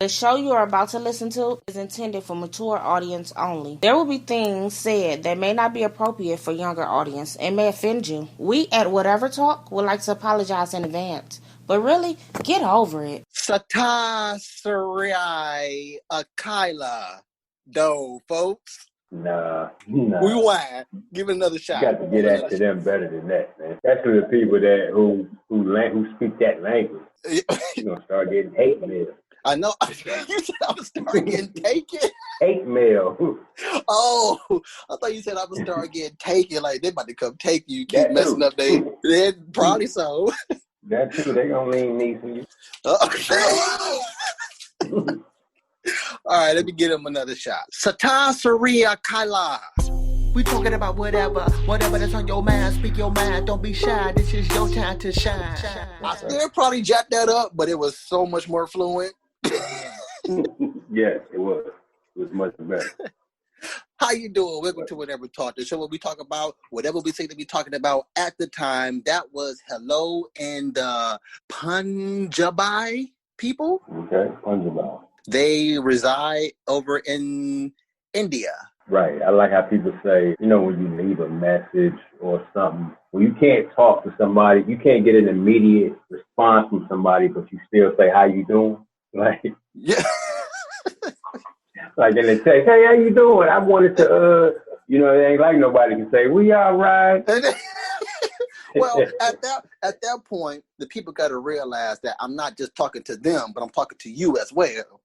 The show you are about to listen to is intended for mature audience only. There will be things said that may not be appropriate for younger audience and may offend you. We at Whatever Talk would like to apologize in advance. But really, get over it. Sata Sarai Akaila. No, folks. Nah. Rewind. Give it another shot. You got to get that to them better than that, man. Especially the people that who speak that language. You're gonna start getting hate mail. I know. You said I would start getting taken. Hate mail. Oh, I thought you said I would start getting taken. Like they about to come take you. Keep messing up. They probably so. That too. They gonna lean me for you. All right, let me give him another shot. Sata Saria Kaila. We talking about whatever that's on your mind. Speak your mind, don't be shy. This is your time to shine. I still probably jacked that up, but it was so much more fluent. Yes, it was. It was much better. How you doing? Welcome to Whatever Talk, the show where we talk about whatever we say to be talking about at the time. That was Hello and Punjabi people. Okay, Punjabi. They reside over in India. Right. I like how people say, you know, when you leave a message or something, when you can't talk to somebody, you can't get an immediate response from somebody, but you still say, how you doing? Like, yeah. Like in the text, hey, how you doing? I wanted to, you know, it ain't like nobody can say, we all right. Well, at that point, the people got to realize that I'm not just talking to them, but I'm talking to you as well.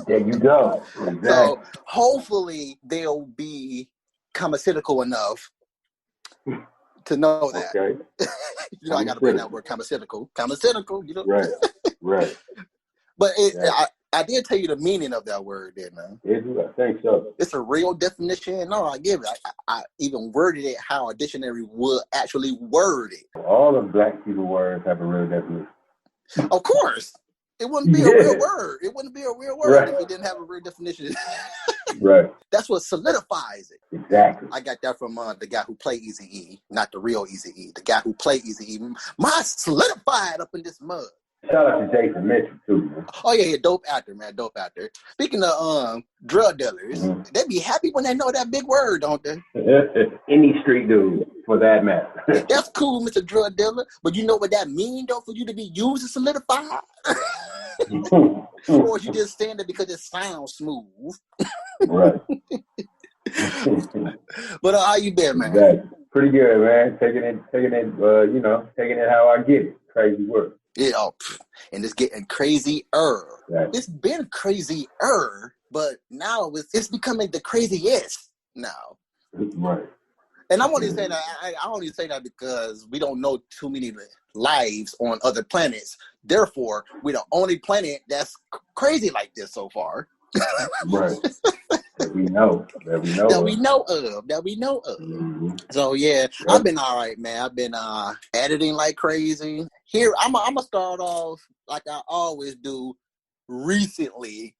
There you go. Exactly. So hopefully they'll be comedy-cynical enough to know that. Okay. You know, I got to bring that word comedy-cynical. Comedy-cynical, you know. Right. But I did tell you the meaning of that word, didn't I? I think so. It's a real definition. No, I give it. I even worded it how a dictionary would actually word it. All of black people words have a real definition. Of course. It wouldn't be a real word. It wouldn't be a real word if it didn't have a real definition. Right. That's what solidifies it. Exactly. I got that from the guy who played Eazy-E, not the real Eazy-E. The guy who played Eazy-E. Mine solidified up in this mud. Shout out to Jason Mitchell too, man. Oh yeah, dope actor, man, dope actor. Speaking of drug dealers, they be happy when they know that big word, don't they? Any street dude, for that matter. That's cool, Mr. Drug Dealer, but you know what that mean, though, for you to be used and solidified? Or you just saying it because it sounds smooth? Right. But how you been, man? Exactly. Pretty good, man. Taking it, taking it how I get it. Crazy work. Yeah, and it's getting crazier. Right. It's been crazier, but now it's becoming the craziest now. Right. And I want to say that I only say that because we don't know too many lives on other planets. Therefore, we're the only planet that's crazy like this so far. Right. That we know of. Mm-hmm. So yeah, I've been all right, man. I've been editing like crazy. Here, I'm gonna start off like I always do recently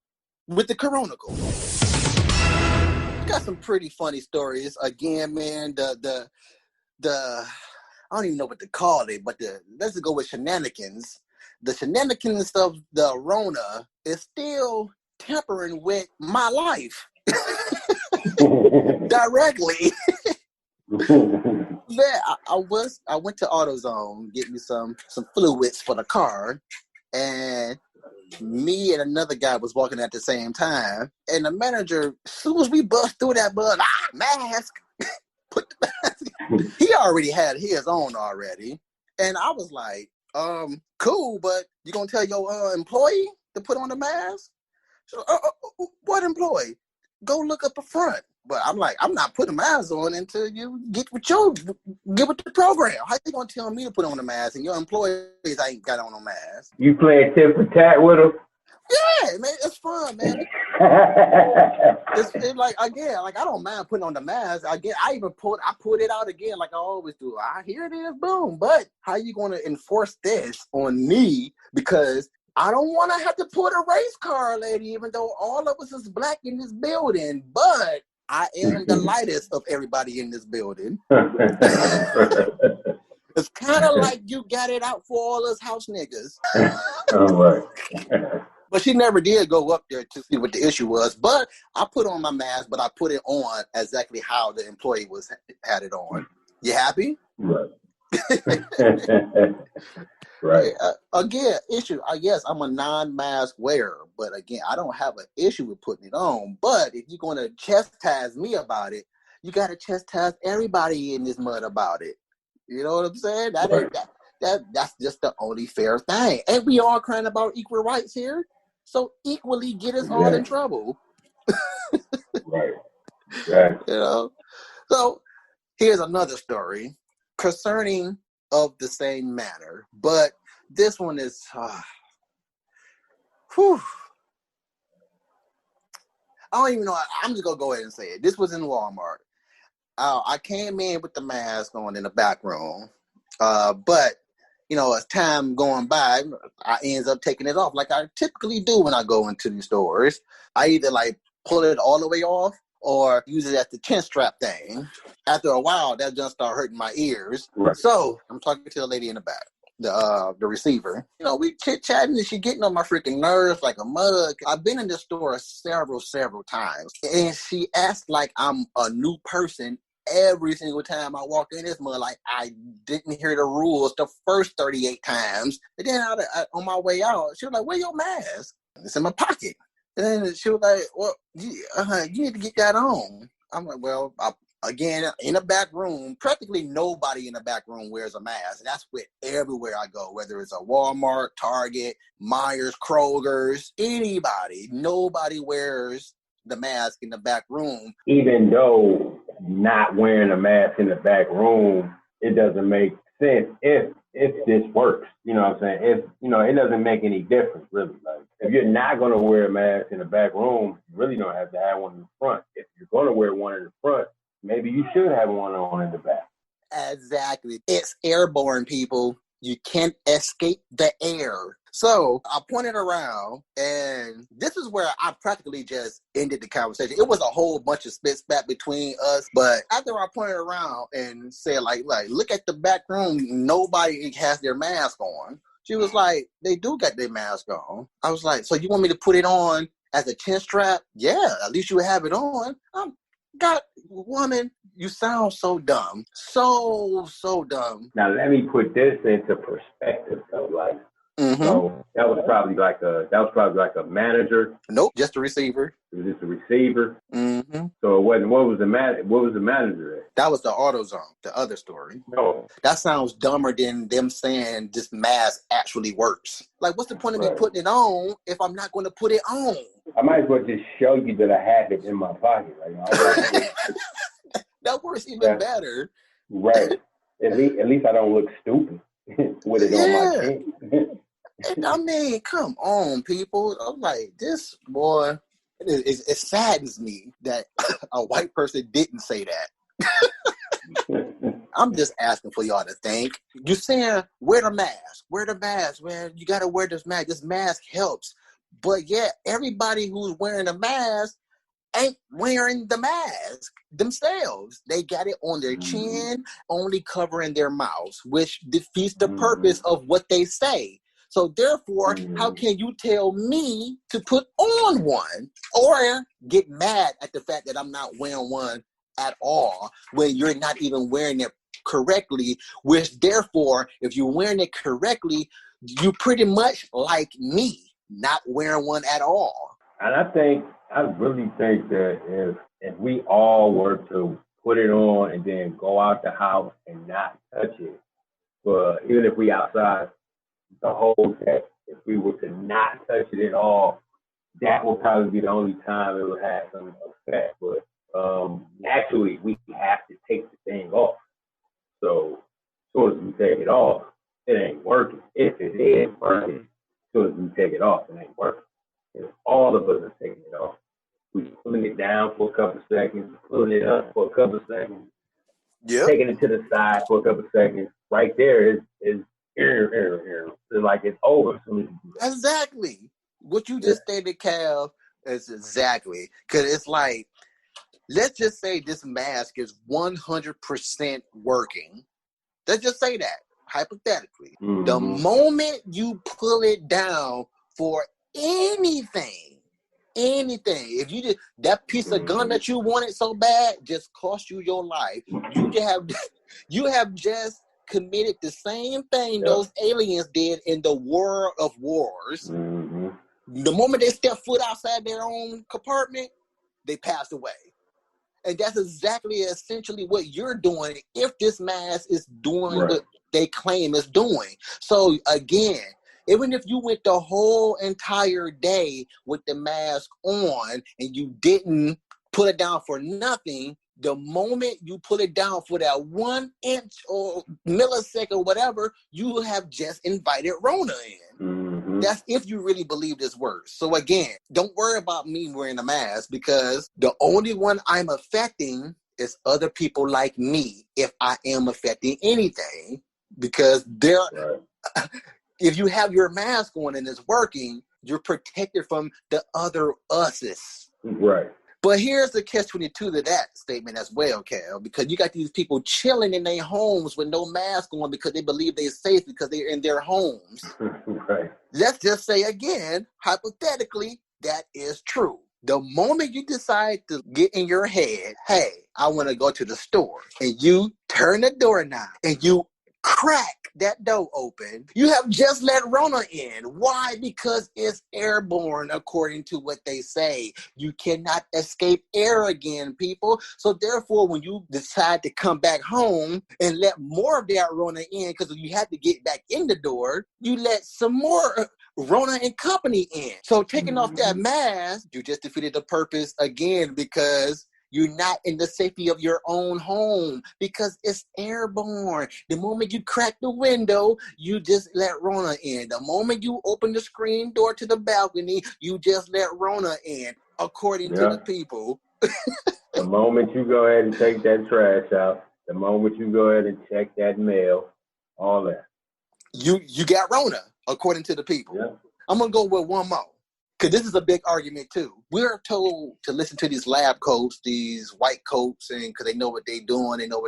with the Chronicle. Got some pretty funny stories. Again, man, the I don't even know what to call it, but let's go with shenanigans. The shenanigans of the Rona is still tampering with my life. Directly. Man, I went to AutoZone, get me some fluids for the car, and me and another guy was walking at the same time, and the manager, as soon as we bust through that mask, put the mask. He already had his on already, and I was like, cool, but you gonna tell your employee to put on the mask? So, what employee? Go look up the front. But I'm like, I'm not putting mask on until you get with the program. How you gonna tell me to put on the mask and your employees ain't got on a mask? You playing tit for tat with them? Yeah, man, it's fun, man. it's like again, like I don't mind putting on the mask. Again, I put it out again like I always do. Here it is, boom. But how you gonna enforce this on me? Because I don't want to have to put a race car, lady, even though all of us is black in this building. But I am the lightest of everybody in this building. It's kind of like you got it out for all us house niggas. All right. But she never did go up there to see what the issue was. But I put on my mask, but I put it on exactly how the employee had it on. You happy? Right. Right. Right. Again, issue. Yes, I'm a non-mask wearer, but again, I don't have an issue with putting it on. But if you're going to chastise me about it, you got to chastise everybody in this mud about it. You know what I'm saying? That's just the only fair thing. And we all crying about equal rights here, so equally get us all in trouble. Right. Exactly. You know. So here's another story concerning of the same matter, but this one is, whew. I don't even know. I'm just gonna go ahead and say it. This was in Walmart. I came in with the mask on in the back room, but as time going by, I ends up taking it off like I typically do when I go into these stores. I either like pull it all the way off or use it as the chin strap thing. After a while, that just started hurting my ears. Right. So I'm talking to the lady in the back, the receiver. We chit-chatting and she getting on my freaking nerves like a mug. I've been in this store several times. And she acts like I'm a new person every single time I walk in this mud. Like I didn't hear the rules the first 38 times. And then on my way out, she was like, "Where your mask?" It's in my pocket. And then she was like, "Well, you need to get that on." I'm like, "Well, again, in a back room, practically nobody in the back room wears a mask. That's with everywhere I go, whether it's a Walmart, Target, Myers, Kroger's, anybody. Nobody wears the mask in the back room. Even though not wearing a mask in the back room, it doesn't make sense if this works. You know what I'm saying? If it doesn't make any difference really. Like if you're not gonna wear a mask in the back room, you really don't have to have one in the front. If you're gonna wear one in the front, maybe you should have one on in the back. Exactly. It's airborne, people. You can't escape the air. So I pointed around, and this is where I practically just ended the conversation. It was a whole bunch of spit spat between us, but after I pointed around and said, like, look at the back room, nobody has their mask on. She was like, they do got their mask on. I was like, so you want me to put it on as a chin strap? Yeah, at least you have it on. God, woman, you sound so dumb. So dumb. Now let me put this into perspective though, like so that was probably like a manager. Nope, just a receiver. It was just a receiver. Mm-hmm. So it wasn't what was the manager at? That was the AutoZone, the other story. No. That sounds dumber than them saying this mask actually works. Like, what's the point of me putting it on if I'm not going to put it on? I might as well just show you that I have it in my pocket. Like, that works even better. Right. At least I don't look stupid with it on my chin. I mean, come on, people. I'm like, this boy, it saddens me that a white person didn't say that. I'm just asking for y'all to think. You're saying, wear the mask, man. You got to wear this mask. This mask helps. But yet, everybody who's wearing a mask ain't wearing the mask themselves. They got it on their chin, only covering their mouths, which defeats the purpose of what they say. So therefore, how can you tell me to put on one or get mad at the fact that I'm not wearing one at all when you're not even wearing it correctly, which therefore, if you're wearing it correctly, you pretty much like me, not wearing one at all. And I really think that if we all were to put it on and then go out the house and not touch it, but even if we outside the whole day, if we were to not touch it at all, that will probably be the only time it would have some effect. But naturally, we have to take the thing off. So as soon as we take it off, it ain't working. If it is working, as soon as we take it off, it ain't working. If all of us are taking it off, we're pulling it down for a couple of seconds, pulling it up for a couple of seconds, taking it to the side for a couple of seconds. Right there is like it's over. Exactly. What you just stated, Cal, is exactly. Because it's like, let's just say this mask is 100% working. Let's just say that, hypothetically. The moment you pull it down for anything. If you just that piece of gun that you wanted so bad just cost you your life, you have just committed the same thing those aliens did in the War of Wars. The moment they step foot outside their own compartment, they pass away. And that's exactly essentially what you're doing if this mask is doing what they claim it's doing. So again, even if you went the whole entire day with the mask on and you didn't put it down for nothing, the moment you put it down for that 1 inch or millisecond or whatever, you have just invited Rona in. That's if you really believe this works. So again, don't worry about me wearing a mask because the only one I'm affecting is other people like me if I am affecting anything. Because if you have your mask on and it's working, you're protected from the other us's. Right. But here's the catch-22 to that statement as well, Cal, because you got these people chilling in their homes with no mask on because they believe they're safe because they're in their homes. Right. Let's just say again, hypothetically, that is true. The moment you decide to get in your head, hey, I want to go to the store, and you turn the doorknob and you crack that door open, you have just let Rona in. Why? Because it's airborne, according to what they say. You cannot escape air again, people. So therefore, when you decide to come back home and let more of that Rona in, because you had to get back in the door, you let some more Rona and company in. So taking off that mask, you just defeated the purpose again, because you're not in the safety of your own home because it's airborne. The moment you crack the window, you just let Rona in. The moment you open the screen door to the balcony, you just let Rona in, according to the people. The moment you go ahead and take that trash out, the moment you go ahead and check that mail, all that. You got Rona, according to the people. Yeah. I'm going to go with one more. Because this is a big argument, too. We're told to listen to these lab coats, these white coats, and because they know what they're doing, and all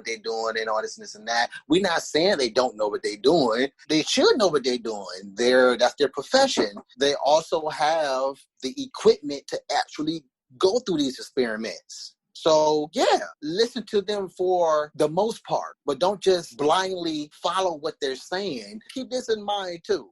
this and that. We're not saying they don't know what they're doing. They should know what they're doing. That's their profession. They also have the equipment to actually go through these experiments. So, yeah, listen to them for the most part, but don't just blindly follow what they're saying. Keep this in mind, too.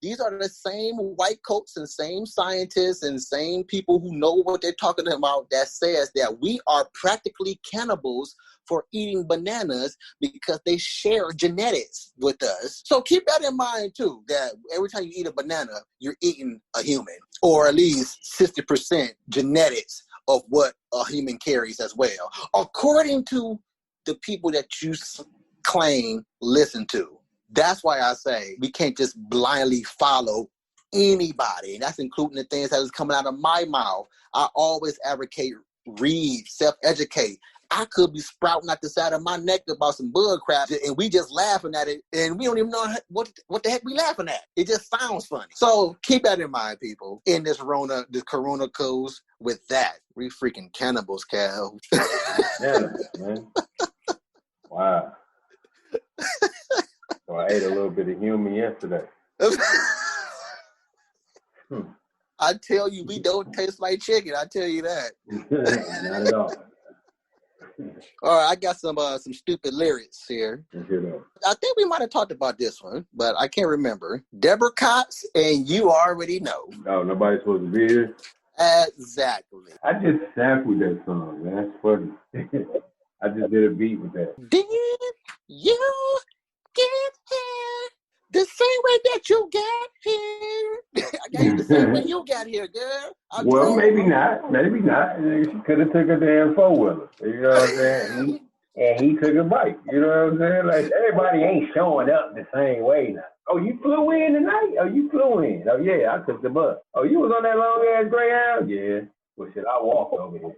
These are the same white coats and same scientists and same people who know what they're talking about that says that we are practically cannibals for eating bananas because they share genetics with us. So keep that in mind too, that every time you eat a banana, you're eating a human, or at least 60% genetics of what a human carries as well, according to the people that you claim listen to. That's why I say we can't just blindly follow anybody. And that's including the things that is coming out of my mouth. I always advocate, read, self-educate. I could be sprouting out the side of my neck about some bug crap, and we just laughing at it, and we don't even know what the heck we laughing at. It just sounds funny. So keep that in mind, people, in this Corona codes with that. We freaking cannibals, Cal. Cannibals, man. Wow. So I ate a little bit of human yesterday. I tell you, we don't taste like chicken. I tell you that. Not at all. All right, I got some stupid lyrics here. You I think we might have talked about this one, but I can't remember. Deborah Cox, and you already know. Oh, nobody's supposed to be here? Exactly. I just sampled that song, man. That's funny. I just did a beat with that. Did you get here the same way that you got here? I got here the same way you got here, girl. Well, maybe not. Maybe not. She could have took a damn four-wheeler. You know what I'm saying? And he took a bike. You know what I'm saying? Like, everybody ain't showing up the same way now. Oh, you flew in tonight? Oh, you flew in. Oh, yeah, I took the bus. Oh, you was on that long-ass Greyhound? Yeah. Well, shit, I walked over here.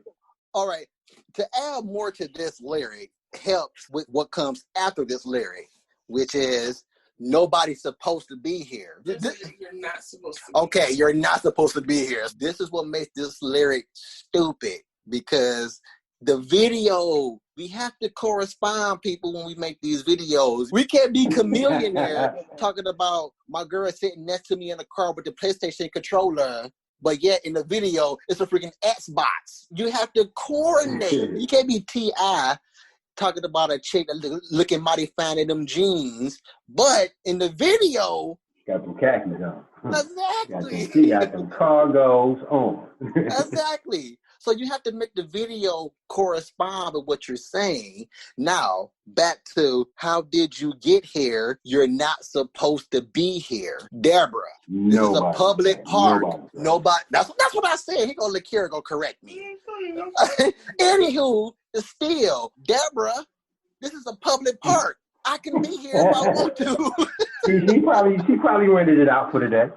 All right. To add more to this lyric helps with what comes after this lyric, which is nobody's supposed to be here. You're not supposed to. Okay, you're not supposed to be here. This is what makes this lyric stupid, because the video We have to correspond, people, when we make these videos. We can't be chameleon here talking about my girl sitting next to me in the car with the PlayStation controller, but yet in the video, it's a freaking Xbox. You have to coordinate. You can't be T.I. talking about a chick looking mighty fine in them jeans, but in the video... Got some khakis on. Exactly. Got some cargos on. Exactly. So you have to make the video correspond with what you're saying. Now, back to how did you get here? You're not supposed to be here. Deborah, this is a public park. Nobody. That's what I said. He gonna Lakira go correct me. Anywho, still, Deborah, this is a public park. I can be here if I want to. She probably rented it out for today.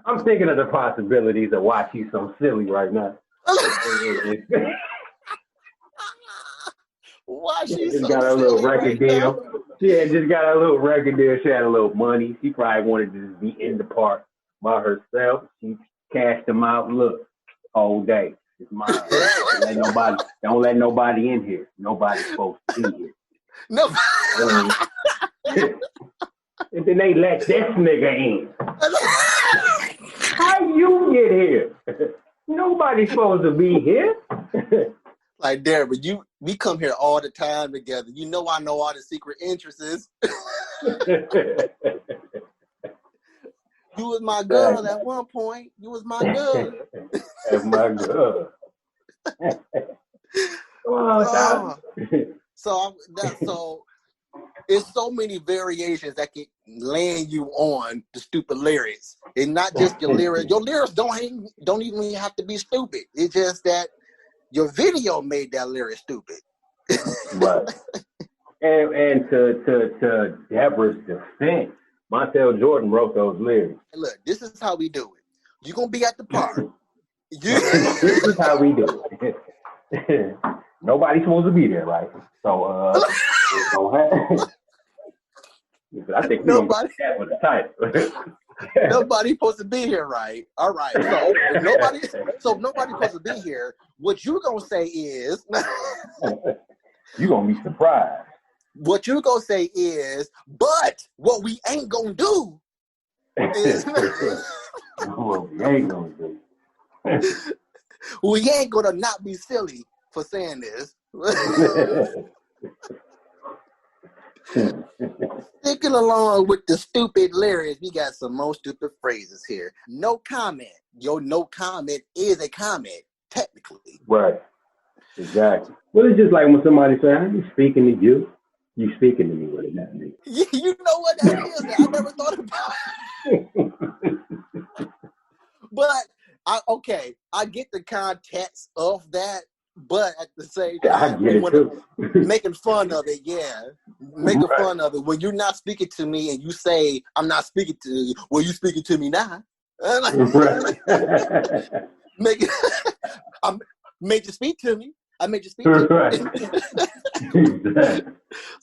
I'm thinking of the possibilities of why she's so silly right now. Why she's just so got a silly little record right deal. now? Yeah, just got a little record deal. She had a little money. She probably wanted to just be in the park by herself. She cashed them out. Look, whole day. It's mine. Don't let nobody in here. Nobody's supposed to be here. No. And then they let this nigga in. How you get here? Nobody's supposed to be here. Like, Deborah, we come here all the time together. You know I know all the secret entrances. You was my girl at one point. You was my girl. That's my girl. So it's so many variations that can land you on the stupid lyrics. It's not just your lyrics. Your lyrics don't even have to be stupid. It's just that your video made that lyric stupid. Right. And to Deborah's defense, Montel Jordan wrote those lyrics. Look, this is how we do it. You're going to be at the park. This is how we do it. Nobody's supposed to be there, right? So, it's gonna happen. I think nobody with the title. Nobody's supposed to be here, right? All right. So nobody's supposed to be here. What you're going to say is... You're going to be surprised. What you're going to say is, but what we ain't going to do is... What we ain't going to do. We ain't going to not be silly for saying this. Sticking along with the stupid lyrics, we got some more stupid phrases here. No comment. Your no comment is a comment, technically. Right. Exactly. Well, it's just like when somebody says, I'm speaking to you. You speaking to me, what does that mean? You know what that is. I never thought about it. But, I get the context of that. But at the same time, making fun of it, making fun of it. When you're not speaking to me and you say, I'm not speaking to you, well, you speaking to me now. I made you speak to me. I made you speak to me.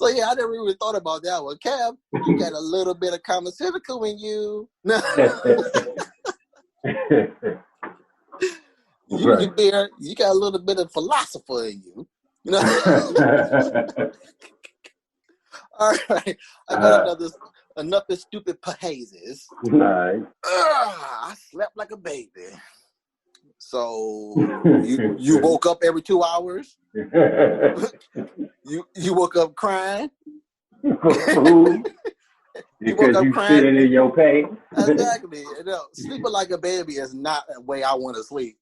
So, yeah, I never even thought about that one. Kev, you got a little bit of common-sensical in you. You got a little bit of philosopher in you. You know? All right. I got another stupid phrases. Nice. I slept like a baby. So you woke up every 2 hours? You woke up crying? Because you sitting in your pay. Exactly. Sleeping like a baby is not the way I want to sleep.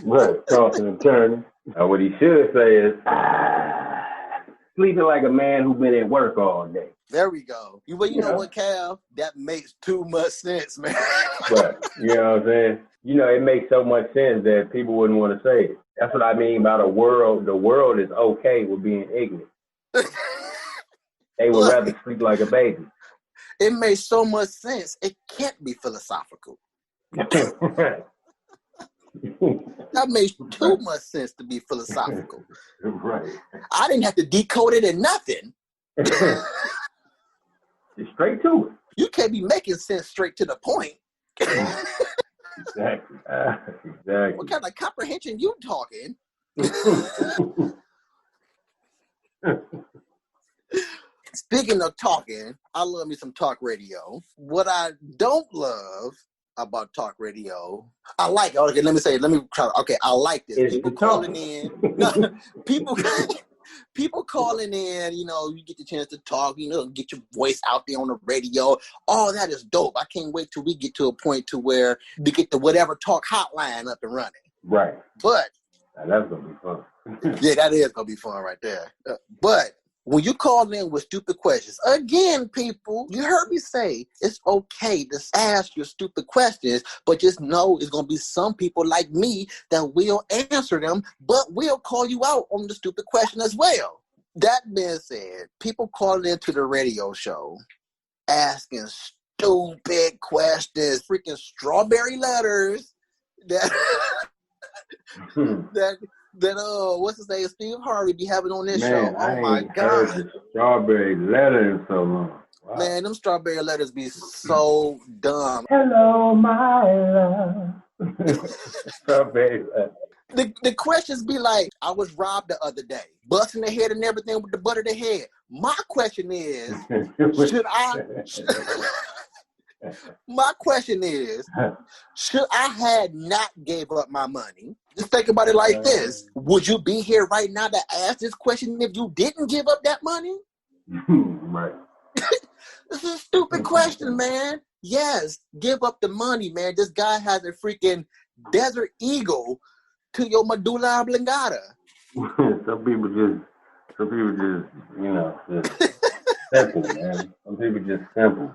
Right. Tossing and turning. What he should say is, sleeping like a man who's been at work all day. There we go. Well, you know what, Cal? That makes too much sense, man. But, you know what I'm saying? It makes so much sense that people wouldn't want to say it. That's what I mean by the world. The world is okay with being ignorant. They would rather sleep like a baby. It makes so much sense. It can't be philosophical. That makes too much sense to be philosophical. Right. I didn't have to decode it in nothing. Straight to it. You can't be making sense straight to the point. Exactly. Exactly. What kind of comprehension you talking? Speaking of talking, I love me some talk radio. What I don't love about talk radio, I like. Okay, let me try. Okay, I like this. People calling in. No, people. People calling in, you get the chance to talk, get your voice out there on the radio. All that is dope. I can't wait till we get to a point to where we get the whatever talk hotline up and running. Right. But that's gonna be fun. Yeah, that is gonna be fun right there. But when you call in with stupid questions, again, people, you heard me say it's okay to ask your stupid questions, but just know it's going to be some people like me that will answer them, but will call you out on the stupid question as well. That being said, people calling into the radio show asking stupid questions, freaking strawberry letters that what's his name, Steve Harvey be having on this show. Oh my God. Heard the strawberry letter in so long. Wow. Man, them strawberry letters be so dumb. Hello, my love. Strawberry letter. The questions be like, I was robbed the other day, busting the head and everything with the butt of the head. My question is, my question is, should I had not gave up my money? Just think about it like this. Would you be here right now to ask this question if you didn't give up that money? Right. This is a stupid question, man. Yes, give up the money, man. This guy has a freaking Desert Eagle to your medulla oblongata. Some people just, just simple, man. Some people just simple.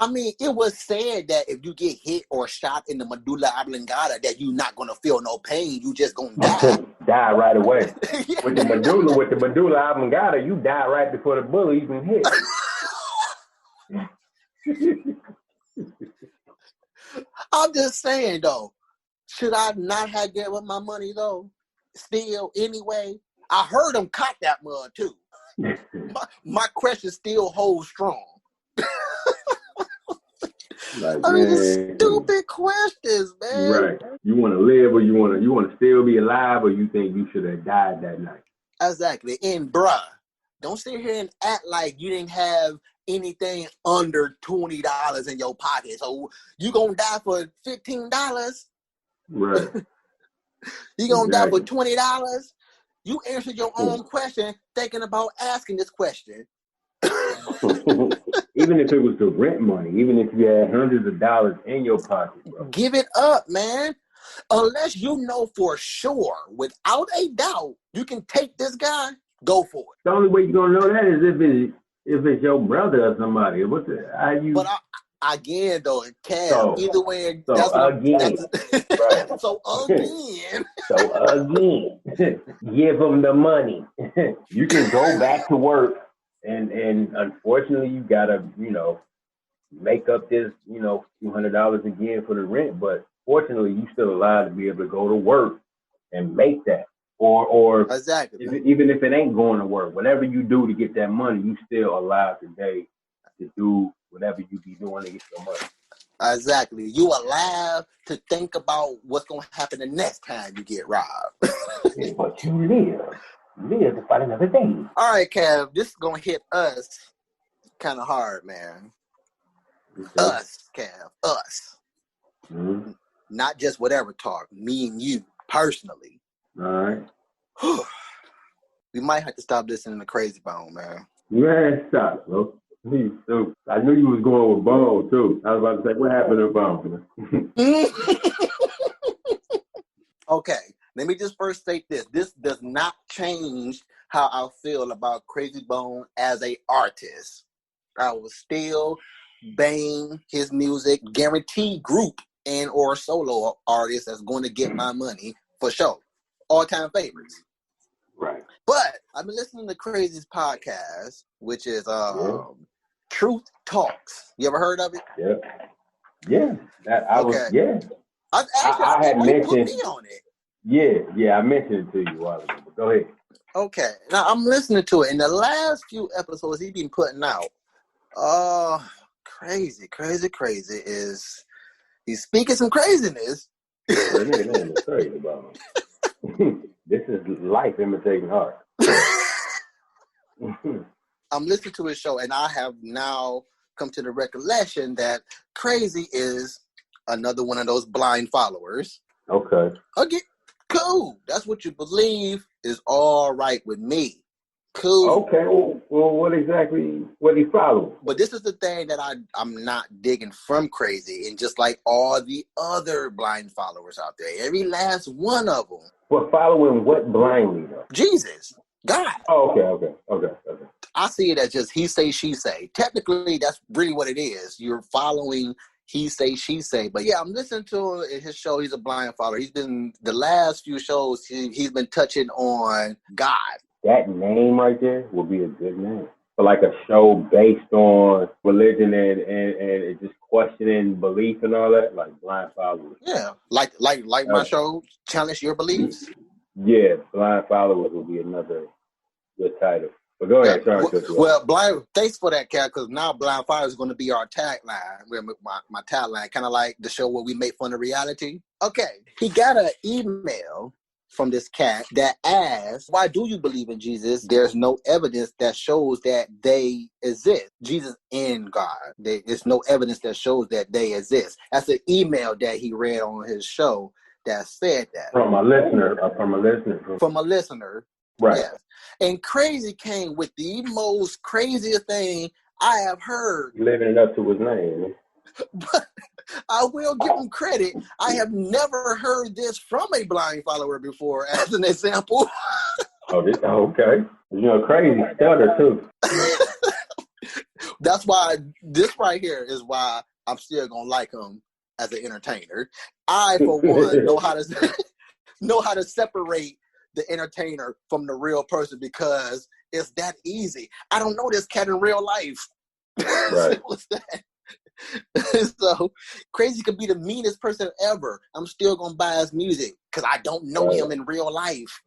I mean, it was said that if you get hit or shot in the medulla oblongata, that you're not gonna feel no pain. You just gonna die. Die right away. Yeah. With the medulla oblongata, you die right before the bullet even hit. I'm just saying though, should I not have given up my money though? Still, anyway, I heard him cock that mud too. my question still holds strong. Like, I mean, it's stupid questions, man. Right. You want to live, or you want to still be alive, or you think you should have died that night? Exactly. And bruh, don't sit here and act like you didn't have anything under $20 in your pocket. So you gonna die for $15? Right. You gonna die for $20? You answered your own question thinking about asking this question. Even if it was the rent money, even if you had hundreds of dollars in your pocket, bro. Give it up, man. Unless you know for sure, without a doubt, you can take this guy, go for it. The only way you're gonna know that is if it's your brother or somebody. But again, though, Cam, either way, right. So again, give them the money. You can go back to work. And unfortunately, you gotta, make up this, few $100 again for the rent. But fortunately, you still allowed to be able to go to work and make that. Or exactly. Even if it ain't going to work, whatever you do to get that money, you still allowed today to do whatever you be doing to get your money. Exactly. You allowed to think about what's gonna happen the next time you get robbed. But you live to fight another day. All right, Kev, this is gonna hit us kind of hard, man. Okay. Us, Kev, us. Mm-hmm. Not just whatever talk, me and you personally. All right. We might have to stop listening to Krayzie Bone, man. Man, stop, bro. Please, so I knew you was going with Bone too. I was about to say, what happened to Bone? Okay. Let me just first state this. This does not change how I feel about Krayzie Bone as an artist. I will still bang his music, guaranteed group and or solo artist that's going to get my money for sure. All-time favorites. Right. But I've been listening to Krayzie's podcast, which is Truth Talks. You ever heard of it? Yeah. I had mentioned me on it. Yeah, I mentioned it to you a while ago, but go ahead. Okay, now I'm listening to it. In the last few episodes he's been putting out, Krayzie is, He's speaking some craziness. That nigga is crazy, bro. This is life imitating art. I'm listening to his show, and I have now come to the recollection that Krazy is another one of those blind followers. Okay. Okay, cool. That's what you believe is all right with me. Cool. Okay. Well, what he follow? But this is the thing that I'm not digging from Krazy, and just like all the other blind followers out there, every last one of them. But following what blindly though? Jesus, God. Oh, okay. I see it as just he say, she say. Technically, that's really what it is. You're following he say, she say. But yeah, I'm listening to his show. He's a blind follower. He's been, the last few shows, he's been touching on God. That name right there would be a good name. For like a show based on religion and just questioning belief and all that, like blind followers. Yeah, like my show, Challenge Your Beliefs. Yeah, blind followers would be another good title. But go ahead, sorry. Well, blind. Thanks for that, Cal. Because now blind followers is going to be our tagline. My tagline, kind of like the show where we make fun of reality. Okay, he got an email from this cat that asks, why do you believe in Jesus? There's no evidence that shows that they exist. Jesus and God. There's no evidence that shows that they exist. That's an email that he read on his show that said that. From a listener. From a listener. Right. Yes. And Krazy came with the most craziest thing I have heard. Living it up to his name. But I will give him credit. I have never heard this from a blind follower before, as an example. Okay. You know, Krazy stutter too. That's why this right here is why I'm still gonna like him as an entertainer. I, for one, know how to separate the entertainer from the real person because it's that easy. I don't know this cat in real life. Right. What's that? So Krazy could be the meanest person ever. I'm still gonna buy his music because I don't know him in real life.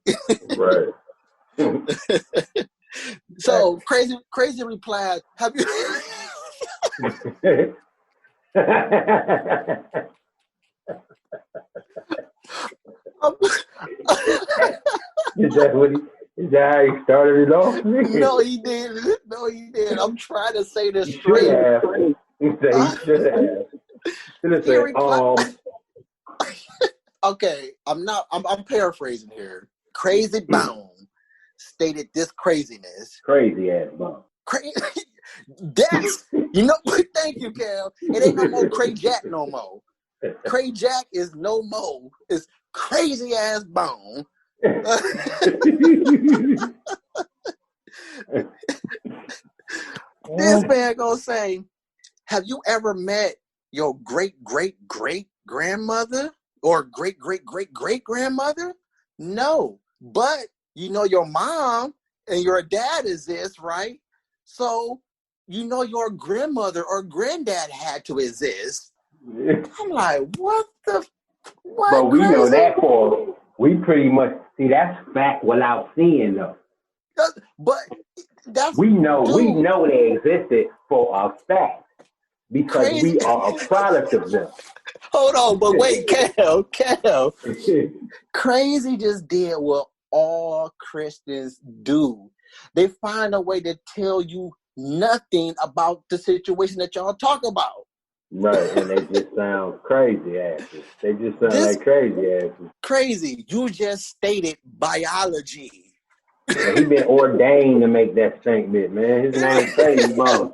Right. So Krazy replied, "Have you?" Is that how he started it off? No, he didn't. I'm trying to say this straight. He should have. Okay, I'm paraphrasing here. Krazy Bone stated this craziness. Crazy ass bone. That's, thank you, Cal. It ain't no more Cray Jack no more. Cray Jack is no more. It's crazy ass bone. This man gonna say, have you ever met your great-great-great-grandmother or great-great-great-great-grandmother? No, but you know your mom and your dad exist, right? So you know your grandmother or granddad had to exist. I'm like, what? But we know that for, we pretty much, see, that's fact without seeing though. But that's, we know they existed for a fact because we are a product of them. Hold on, but wait, Cal. Krazy just did what all Christians do. They find a way to tell you nothing about the situation that y'all talk about. Right, and they just sound crazy asses. They just sound like crazy asses. Krazy, you just stated biology. Yeah, he been ordained to make that statement, man. His name's Crazy Bone.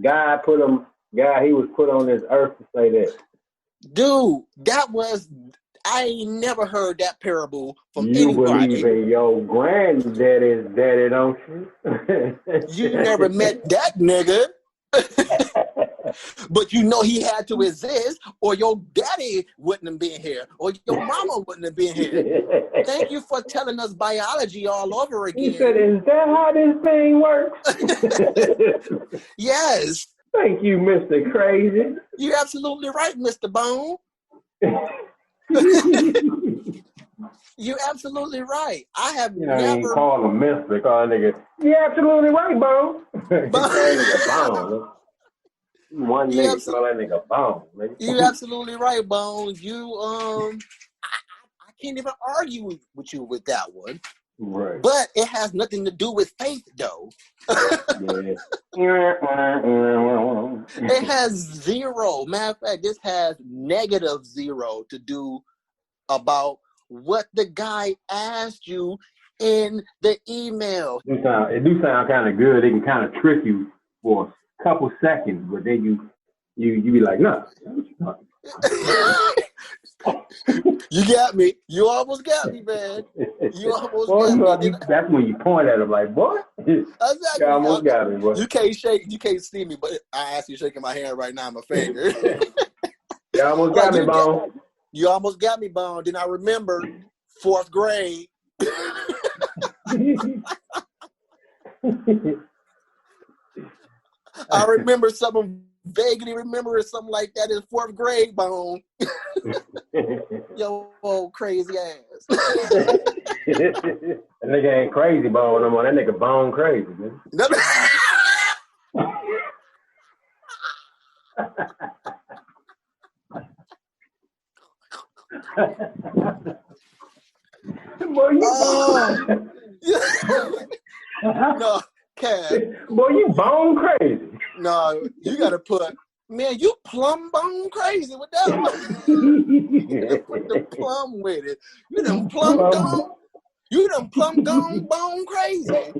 God, he was put on this earth to say that. Dude, I ain't never heard that parable from anybody. You believe in your granddaddy's daddy, don't you? You never met that nigga. But you know he had to exist, or your daddy wouldn't have been here, or your mama wouldn't have been here. Thank you for telling us biology all over again. He said, is that how this thing works? Yes. Thank you, Mr. Crazy. You're absolutely right, Mr. Bone. You're absolutely right. I have never... You ain't call him Mr. Call nigga. You're absolutely right, Bone. Bone. One You nigga call that nigga Bone, nigga. You're absolutely right, Bone. I can't even argue with you with that one. Right. But it has nothing to do with faith, though. Yeah. It has zero. Matter of fact, this has -0 to do about what the guy asked you in the email. It do sound kind of good. It can kind of trick you for a couple seconds, but then you be like, no. You got me. You almost got me, man. You almost got me. That's when you point at him like, boy. Exactly. You almost got me, boy. You can't see me, but I actually shaking my hand right now, my finger. You almost got me, Bone. You almost got me, Bone. Then I remember 4th grade. I remember vaguely remember something like that in 4th grade, Bone. Yo, old crazy ass. That nigga ain't crazy Bone no more. That nigga Bone Krayzie, man. Boy, you No, Cam. Boy, you Bone Krayzie. No, you gotta put, man, you Plum Bone Krayzie with that one. You put the plum with it. You done Plum Gone Bone Krayzie.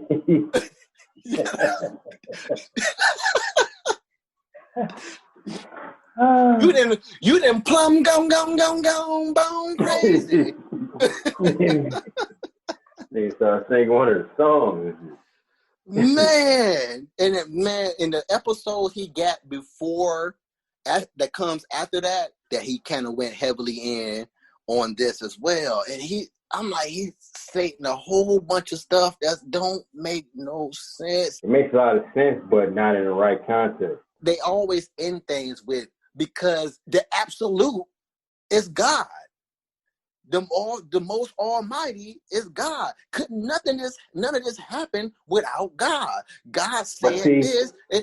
You done Plum Gone Bone Krayzie. They start singing one of the songs. Man, in the episode he got that comes after that he kind of went heavily in on this as well. And he's stating a whole bunch of stuff that don't make no sense. It makes a lot of sense, but not in the right context. They always end things with, because the absolute is God. The most almighty is God. None of this happen without God. God said this. I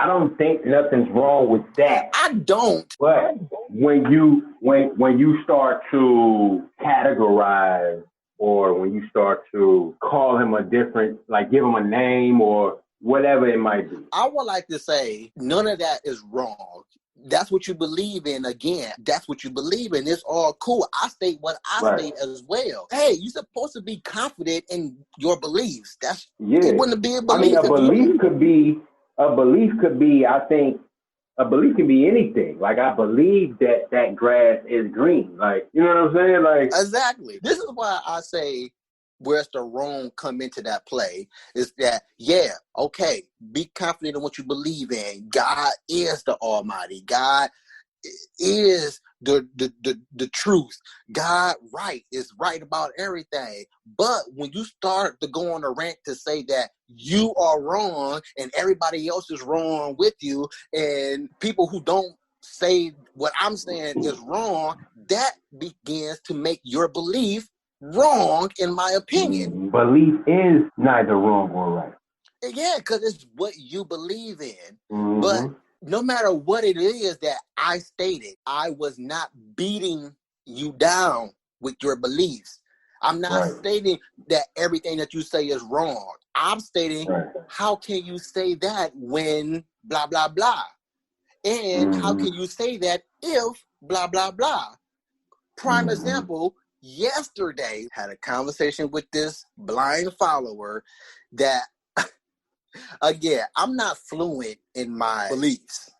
don't think nothing's wrong with that. I don't. But when you start to categorize, or when you start to call him a different, like give him a name or whatever it might be, I would like to say none of that is wrong. That's what you believe in. Again, that's what you believe in. It's all cool. I state what I state as well. Hey, you're supposed to be confident in your beliefs. It wouldn't be a belief. I mean, a belief could be, I think, a belief can be anything. Like, I believe that grass is green. Like, you know what I'm saying? Like, exactly. This is why I say, where's the wrong come into that play, is that, okay, be confident in what you believe in. God is the Almighty. God is the truth. God is right about everything. But when you start to go on a rant to say that you are wrong and everybody else is wrong with you, and people who don't say what I'm saying is wrong, that begins to make your belief wrong, in my opinion. Belief is neither wrong or right. Yeah, because it's what you believe in. Mm-hmm. But no matter what it is that I stated, I was not beating you down with your beliefs. I'm not stating that everything that you say is wrong. I'm stating, how can you say that when blah, blah, blah? And how can you say that if blah, blah, blah? Prime example, yesterday had a conversation with this blind follower that, again, I'm not fluent in my beliefs.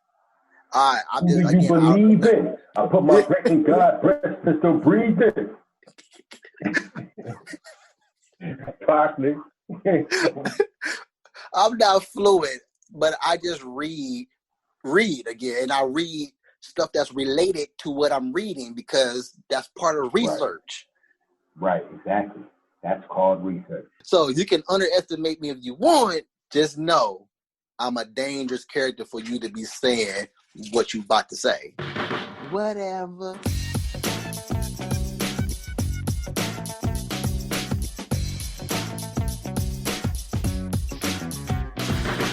I'm just, you believe in? I put my breath in God's breath and still breathing. I'm not fluent, but I just read again, and I read stuff that's related to what I'm reading, because that's part of research. Right, exactly. That's called research. So you can underestimate me if you want. Just know I'm a dangerous character for you to be saying what you about to say. Whatever.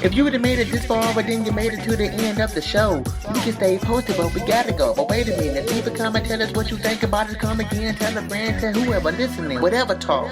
If you would have made it this far, but then you made it to the end of the show, you can stay posted, but we gotta go. But wait a minute, leave a comment, tell us what you think about it. Come again, tell a friend, tell whoever listening, whatever talk.